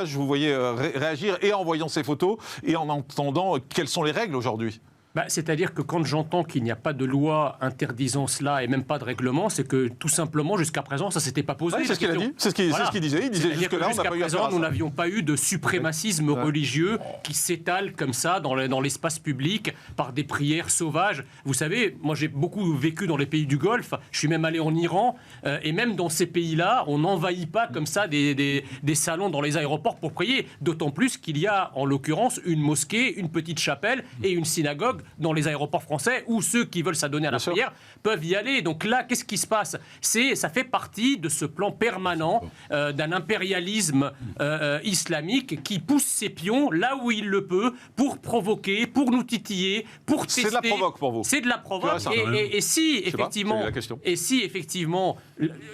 Je vous voyais réagir et en voyant ces photos et en entendant quelles sont les règles aujourd'hui. C'est-à-dire que quand j'entends qu'il n'y a pas de loi interdisant cela et même pas de règlement, c'est que tout simplement, jusqu'à présent, ça ne s'était pas posé. Oui, c'est ce qu'il a dit. C'est ce qu'il disait. Il disait jusque-là, on n'a pas eu affaire à ça. Nous n'avions pas eu de suprémacisme religieux qui s'étale comme ça dans l'espace public par des prières sauvages. Vous savez, moi j'ai beaucoup vécu dans les pays du Golfe. Je suis même allé en Iran. Et même dans ces pays-là, on n'envahit pas comme ça des salons dans les aéroports pour prier. D'autant plus qu'il y a, en l'occurrence, une mosquée, une petite chapelle et une synagogue dans les aéroports français où ceux qui veulent s'adonner à la prière peuvent y aller. Donc là, qu'est-ce qui se passe ? Ça fait partie de ce plan permanent d'un impérialisme islamique qui pousse ses pions là où il le peut pour provoquer, pour nous titiller, pour tester. C'est de la provoque pour vous. C'est de la provoque. Et si effectivement,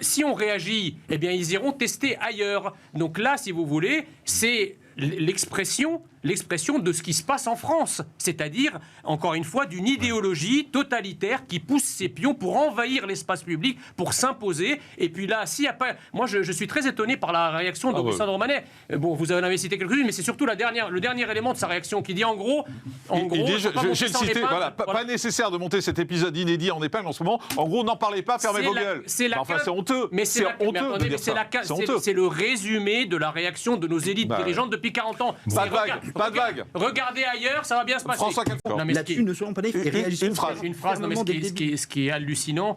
si on réagit, eh bien ils iront tester ailleurs. Donc là, si vous voulez, c'est l'expression de ce qui se passe en France, c'est-à-dire, encore une fois, d'une idéologie totalitaire qui pousse ses pions pour envahir l'espace public, pour s'imposer. Et puis là, s'il n'y a pas... Moi, je suis très étonné par la réaction d'Augustin de Romanet. Bon, vous en avez cité quelques-unes, mais c'est surtout le dernier élément de sa réaction qui dit, en gros... Il dit, j'ai le cité, pas nécessaire de monter cet épisode inédit en épingle en ce moment. En gros, n'en parlez pas, fermez vos gueules. C'est honteux. C'est honteux de dire ça. C'est le résumé de la réaction de nos élites dirigeantes depuis 40 ans. Pas de vague. Regardez ailleurs, ça va bien se passer. François Calfon. Là-dessus, ne soyons pas naïfs et réagissons. Une phrase. Non, mais ce qui est hallucinant,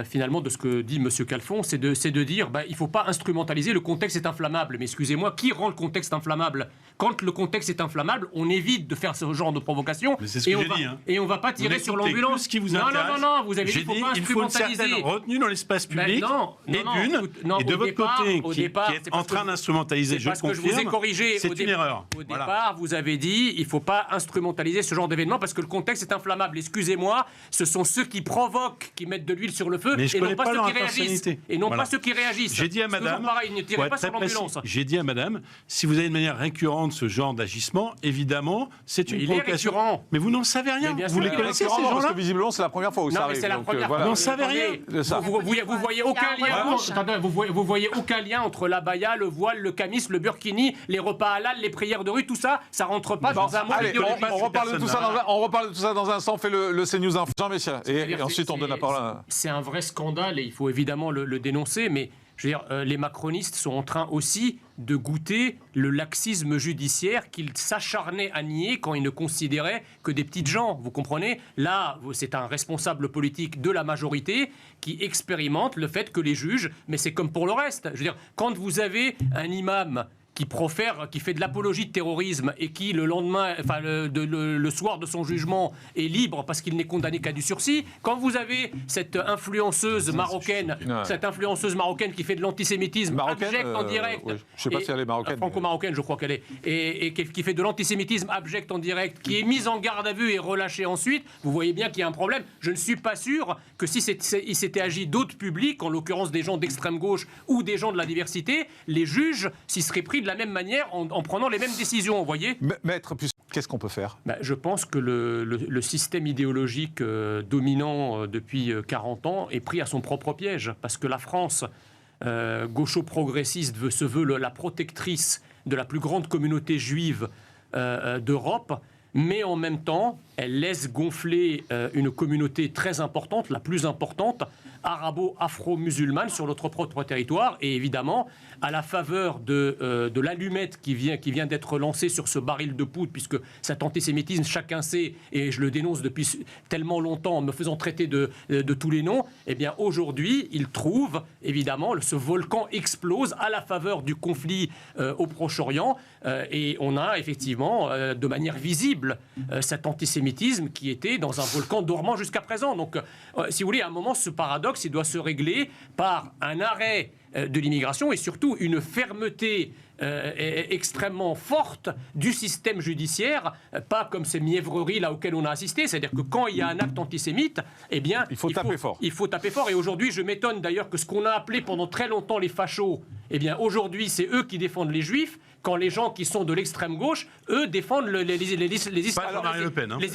finalement, de ce que dit M. Calfon, c'est de dire il ne faut pas instrumentaliser, le contexte est inflammable. Mais excusez-moi, qui rend le contexte inflammable ? Quand le contexte est inflammable, on évite de faire ce genre de provocation. Mais c'est ce que j'ai dit. Et on ne va pas tirer sur l'ambulance. Ce qui vous intéresse. Non, vous avez dit qu'il ne faut pas instrumentaliser. Il faut une certaine retenue dans l'espace public. Et de votre côté, qui est en train d'instrumentaliser, je confirme, je vous ai corrigé. C'est une erreur. Au départ, vous avez dit il ne faut pas instrumentaliser ce genre d'événement parce que le contexte est inflammable. Excusez-moi, ce sont ceux qui provoquent, qui mettent de l'huile sur le feu et non pas ceux qui réagissent. Et non pas ceux qui réagissent. J'ai dit à madame, pareil, ne tirez pas sur l'ambulance. J'ai dit à madame, si vous avez de manière récurrente ce genre d'agissement, évidemment, c'est une provocation. Mais vous n'en savez rien. Vous les connaissez, ces gens-là ? Parce que visiblement, c'est la première fois où ça arrive. C'est la première fois. Vous n'en savez rien. Vous voyez aucun lien. Vous voyez aucun lien entre l'abaya, le voile, le camis, le burkini, les repas halal, les prières de rue, tout ça, ça rentre pas dans un monde idéologique. On reparle de tout ça dans un instant. On fait le CNews Info. Jean Messia. Et ensuite, on donne la parole à... C'est un vrai scandale et il faut évidemment le dénoncer, mais je veux dire, les macronistes sont en train aussi de goûter le laxisme judiciaire qu'ils s'acharnaient à nier quand ils ne considéraient que des petites gens. Vous comprenez ? Là, c'est un responsable politique de la majorité qui expérimente le fait que les juges, mais c'est comme pour le reste. Je veux dire, quand vous avez un imam qui fait de l'apologie de terrorisme et qui, le lendemain, le soir de son jugement, est libre parce qu'il n'est condamné qu'à du sursis. Quand vous avez cette influenceuse marocaine qui fait de l'antisémitisme abject en direct, je ne sais pas si elle est marocaine, franco-marocaine, je crois qu'elle est, et qui fait de l'antisémitisme abject en direct, qui est mise en garde à vue et relâchée ensuite, vous voyez bien qu'il y a un problème. Je ne suis pas sûr que si il s'était agi d'autres publics, en l'occurrence des gens d'extrême gauche ou des gens de la diversité, les juges s'y seraient pris de la même manière en prenant les mêmes décisions, vous voyez ? Maître, qu'est-ce qu'on peut faire ? Je pense que le système idéologique dominant depuis 40 ans est pris à son propre piège, parce que la France gaucho-progressiste se veut la protectrice de la plus grande communauté juive d'Europe, mais en même temps, elle laisse gonfler une communauté très importante, la plus importante, arabo-afro-musulmane sur notre propre territoire. Et évidemment, à la faveur de l'allumette qui vient d'être lancée sur ce baril de poudre, puisque cet antisémitisme, chacun sait, et je le dénonce depuis tellement longtemps en me faisant traiter de tous les noms, eh bien aujourd'hui, il trouve, évidemment, ce volcan explose à la faveur du conflit au Proche-Orient. Et on a effectivement, de manière visible, cet antisémitisme qui était dans un volcan dormant jusqu'à présent. Donc, si vous voulez, à un moment, ce paradoxe, il doit se régler par un arrêt de l'immigration et surtout une fermeté extrêmement forte du système judiciaire, pas comme ces mièvreries là auxquelles on a assisté, c'est-à-dire que quand il y a un acte antisémite, eh bien, il faut taper fort. Il faut taper fort. Et aujourd'hui, je m'étonne d'ailleurs que ce qu'on a appelé pendant très longtemps les fachos, eh bien, aujourd'hui, c'est eux qui défendent les juifs, quand les gens qui sont de l'extrême gauche, eux, défendent les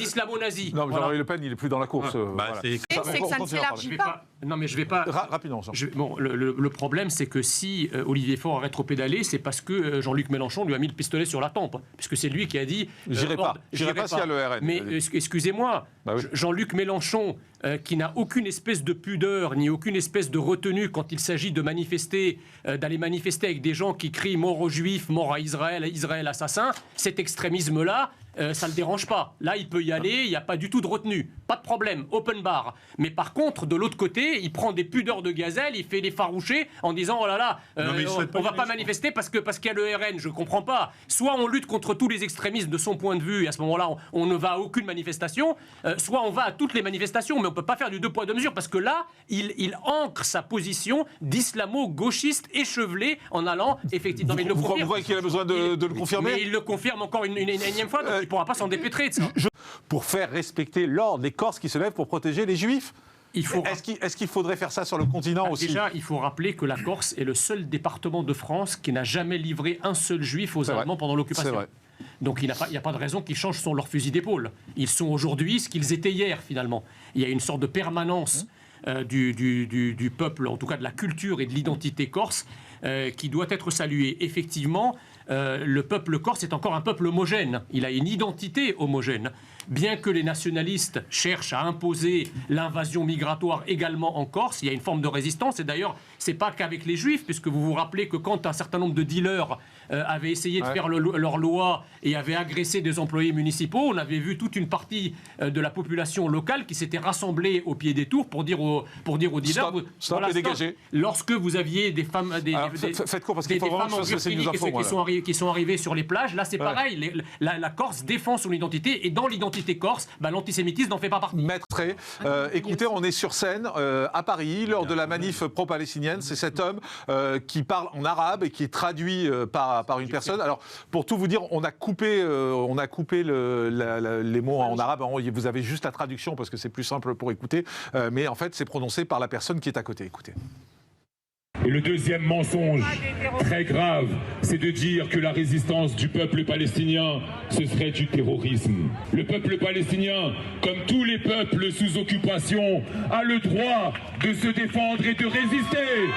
islamo-nazis. Non, Jean-Marie Le Pen, il n'est plus dans la course. C'est que ça ne s'élargit pas. Non, mais je vais pas. Rapidement. Bon, le problème, c'est que si Olivier Faure a rétropédalé, c'est parce que Jean-Luc Mélenchon lui a mis le pistolet sur la tempe, puisque c'est lui qui a dit. J'irai pas s'il y a le RN. Mais excusez-moi, oui. Jean-Luc Mélenchon, qui n'a aucune espèce de pudeur ni aucune espèce de retenue quand il s'agit de manifester, d'aller manifester avec des gens qui crient mort aux Juifs, mort à Israël, Israël assassin, cet extrémisme-là. Ça ne le dérange pas. Là, il peut y aller, il n'y a pas du tout de retenue. Pas de problème, open bar. Mais par contre, de l'autre côté, il prend des pudeurs de gazelle, il fait les farouchés en disant « Oh là là, on ne va pas manifester parce qu'il y a le RN. » Je ne comprends pas. Soit on lutte contre tous les extrémistes de son point de vue, et à ce moment-là, on ne va à aucune manifestation, soit on va à toutes les manifestations, mais on ne peut pas faire du deux poids, deux mesures, parce que là, il ancre sa position d'islamo-gauchiste échevelé en allant, effectivement... Vous croyez qu'il a besoin de le confirmer ? Mais il le confirme encore une énième fois, donc il ne pourra pas s'en dépêtrer de ça. Pour faire respecter l'ordre des Corses qui se lèvent pour protéger les Juifs. Est-ce qu'il faudrait faire ça sur le continent aussi ? Déjà, il faut rappeler que la Corse est le seul département de France qui n'a jamais livré un seul Juif aux Allemands pendant l'occupation. C'est vrai. Donc il n'y a pas de raison qu'ils changent leur fusil d'épaule. Ils sont aujourd'hui ce qu'ils étaient hier, finalement. Il y a une sorte de permanence du peuple, en tout cas de la culture et de l'identité corse, qui doit être saluée. Effectivement, le peuple corse est encore un peuple homogène. Il a une identité homogène. Bien que les nationalistes cherchent à imposer l'invasion migratoire également en Corse, il y a une forme de résistance. Et d'ailleurs, ce n'est pas qu'avec les Juifs, puisque vous vous rappelez que quand un certain nombre de dealers avaient essayé de faire leur loi et avaient agressé des employés municipaux, on avait vu toute une partie de la population locale qui s'était rassemblée au pied des tours pour dire aux dealers... Stop, dégagez. Lorsque vous aviez des femmes... Faites court, parce qu'il faut vraiment que c'est nous infos, qui sont arrivés sur les plages, là c'est pareil. La Corse défend son identité, et dans l'identité corse, l'antisémitisme n'en fait pas partie. Maître, écoutez, on est sur scène à Paris lors de la manif pro-palestinienne. C'est cet homme qui parle en arabe et qui est traduit par une personne. Alors, pour tout vous dire, on a coupé les mots en arabe. Vous avez juste la traduction parce que c'est plus simple pour écouter. Mais en fait, c'est prononcé par la personne qui est à côté. Écoutez. Et le deuxième mensonge, très grave, c'est de dire que la résistance du peuple palestinien, ce serait du terrorisme. Le peuple palestinien, comme tous les peuples sous occupation, a le droit de se défendre et de résister.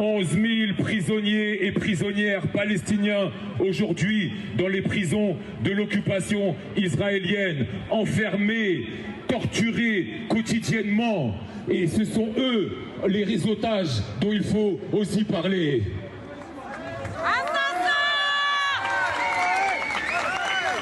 11 000 prisonniers et prisonnières palestiniens aujourd'hui dans les prisons de l'occupation israélienne, enfermés, torturés quotidiennement. Et ce sont eux les réseautages dont il faut aussi parler.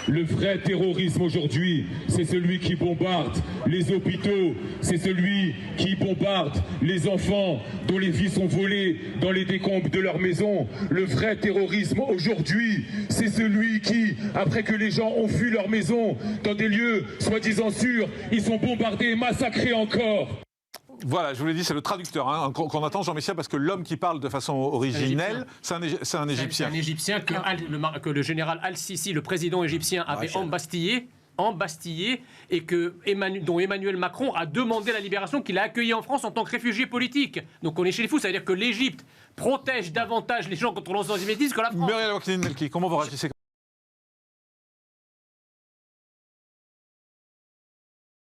Le vrai terrorisme aujourd'hui, c'est celui qui bombarde les hôpitaux, c'est celui qui bombarde les enfants dont les vies sont volées dans les décombres de leur maison. Le vrai terrorisme aujourd'hui, c'est celui qui, après que les gens ont fui leur maison dans des lieux soi-disant sûrs, ils sont bombardés et massacrés encore. Voilà, je vous l'ai dit, c'est le traducteur qu'on attend, Jean Messia, parce que l'homme qui parle de façon originelle, c'est un Égyptien. C'est un Égyptien que le général Al-Sisi, le président égyptien, avait embastillé et dont Emmanuel Macron a demandé la libération, qu'il a accueilli en France en tant que réfugié politique. Donc on est chez les fous, ça veut dire que l'Égypte protège davantage les gens contre l'antisémitisme que la France. Muriel Wachlin-Nelki, comment vous réagissez ?